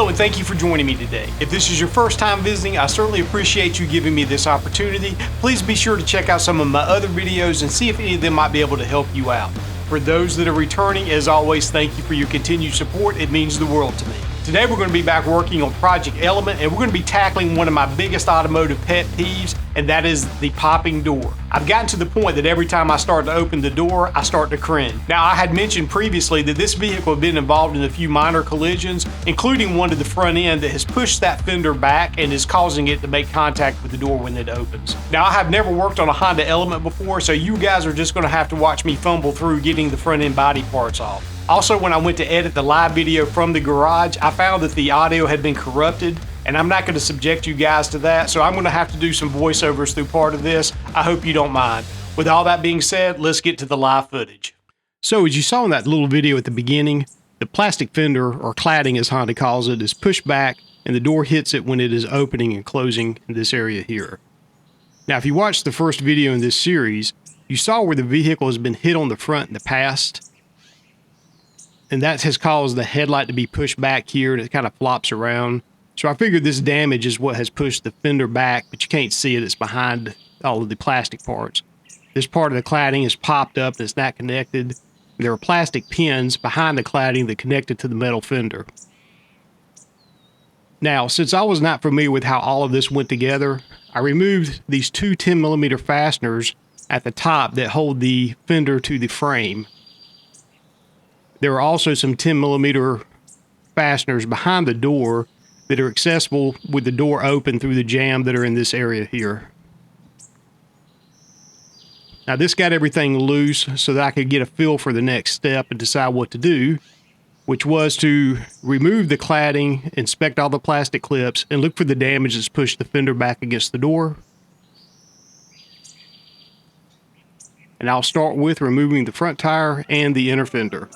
Hello and thank you for joining me today. If this is your first time visiting, I certainly appreciate you giving me this opportunity. Please be sure to check out some of my other videos and see if any of them might be able to help you out. For those that are returning, as always, thank you for your continued support. It means the world to me. Today we're going to be back working on Project Element, and we're going to be tackling one of my biggest automotive pet peeves, and that is the popping door. I've gotten to the point that every time I start to open the door, I start to cringe. Now, I had mentioned previously that this vehicle had been involved in a few minor collisions, including one to the front end that has pushed that fender back and is causing it to make contact with the door when it opens. Now, I have never worked on a Honda Element before, so you guys are just going to have to watch me fumble through getting the front end body parts off. Also, when I went to edit the live video from the garage, I found that the audio had been corrupted, and I'm not going to subject you guys to that, so I'm going to have to do some voiceovers through part of this. I hope you don't mind. With all that being said, let's get to the live footage. So as you saw in that little video at the beginning, the plastic fender, or cladding as Honda calls it, is pushed back and the door hits it when it is opening and closing in this area here. Now, if you watched the first video in this series, you saw where the vehicle has been hit on the front in the past, and that has caused the headlight to be pushed back here, and it kind of flops around. So I figured this damage is what has pushed the fender back, but you can't see it. It's behind all of the plastic parts. This part of the cladding is popped up and it's not connected. There are plastic pins behind the cladding that connected to the metal fender. Now, since I was not familiar with how all of this went together, I removed these two 10mm fasteners at the top that hold the fender to the frame. There are also some 10mm fasteners behind the door that are accessible with the door open through the jamb that are in this area here. Now, this got everything loose so that I could get a feel for the next step and decide what to do, which was to remove the cladding, inspect all the plastic clips, and look for the damage that's pushed the fender back against the door. And I'll start with removing the front tire and the inner fender.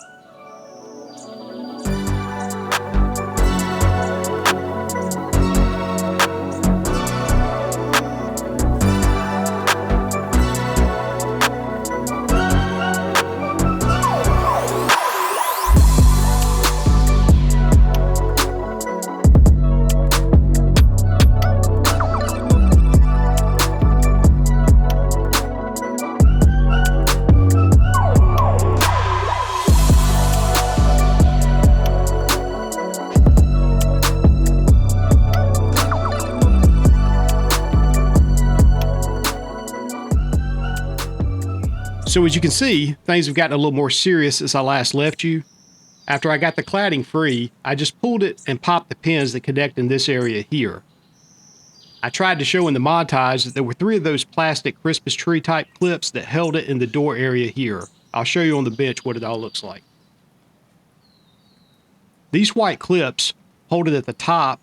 So as you can see, things have gotten a little more serious since I last left you. After I got the cladding free, I just pulled it and popped the pins that connect in this area here. I tried to show in the montage that there were 3 of those plastic Christmas tree type clips that held it in the door area here. I'll show you on the bench what it all looks like. These white clips hold it at the top,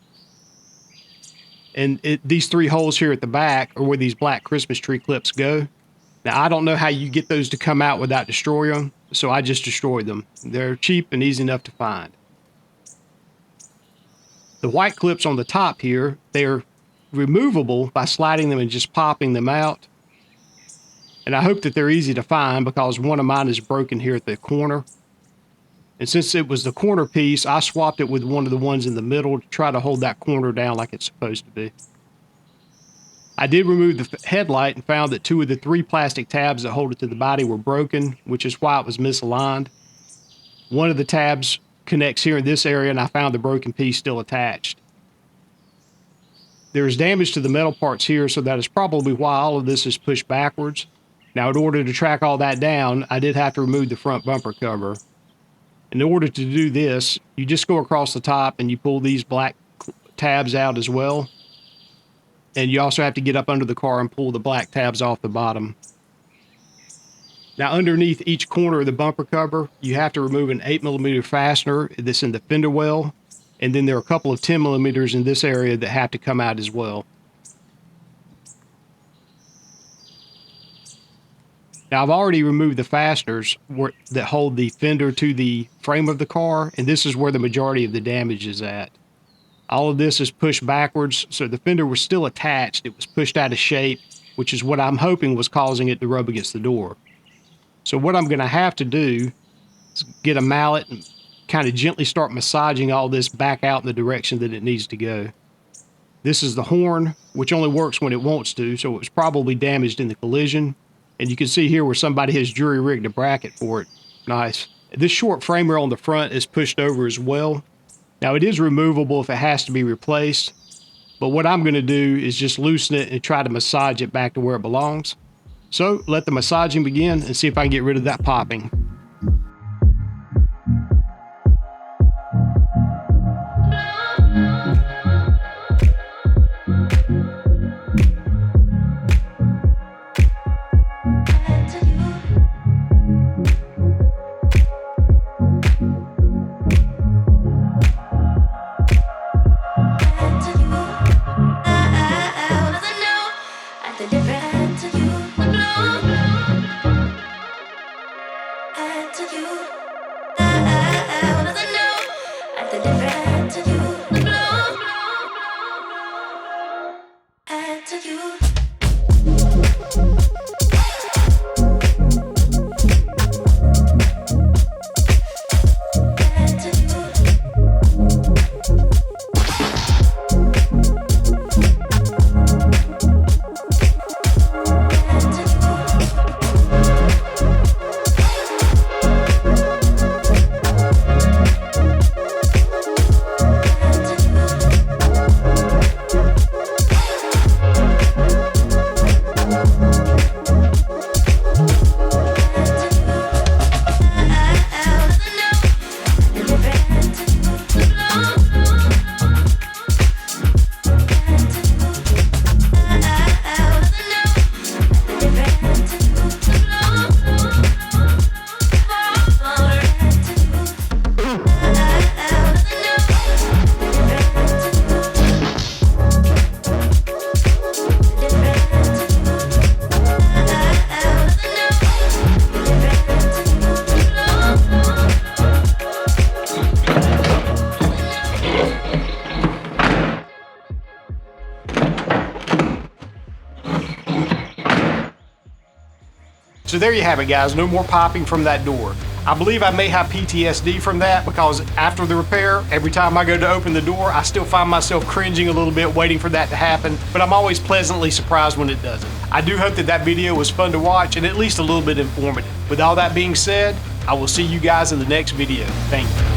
and these 3 holes here at the back are where these black Christmas tree clips go. Now, I don't know how you get those to come out without destroying them, so I just destroyed them. They're cheap and easy enough to find. The white clips on the top here, they're removable by sliding them and just popping them out. And I hope that they're easy to find because one of mine is broken here at the corner. And since it was the corner piece, I swapped it with one of the ones in the middle to try to hold that corner down like it's supposed to be. I did remove the headlight and found that 2 of the 3 plastic tabs that hold it to the body were broken, which is why it was misaligned. One of the tabs connects here in this area, and I found the broken piece still attached. There is damage to the metal parts here, so that is probably why all of this is pushed backwards. Now, in order to track all that down, I did have to remove the front bumper cover. In order to do this, you just go across the top and you pull these black tabs out as well. And you also have to get up under the car and pull the black tabs off the bottom. Now, underneath each corner of the bumper cover, you have to remove an 8mm fastener that's in the fender well. And then there are a couple of 10mm in this area that have to come out as well. Now, I've already removed the fasteners that hold the fender to the frame of the car, and this is where the majority of the damage is at. All of this is pushed backwards, so the fender was still attached. It was pushed out of shape, which is what I'm hoping was causing it to rub against the door. So what I'm going to have to do is get a mallet and kind of gently start massaging all this back out in the direction that it needs to go. This is the horn, which only works when it wants to, so it was probably damaged in the collision. And you can see here where somebody has jury-rigged a bracket for it. Nice. This short framer on the front is pushed over as well. Now, it is removable if it has to be replaced, but what I'm going to do is just loosen it and try to massage it back to where it belongs. So, let the massaging begin and see if I can get rid of that popping. So there you have it, guys. No more popping from that door. I believe I may have PTSD from that because after the repair, every time I go to open the door, I still find myself cringing a little bit waiting for that to happen, but I'm always pleasantly surprised when it doesn't. I do hope that that video was fun to watch and at least a little bit informative. With all that being said, I will see you guys in the next video. Thank you.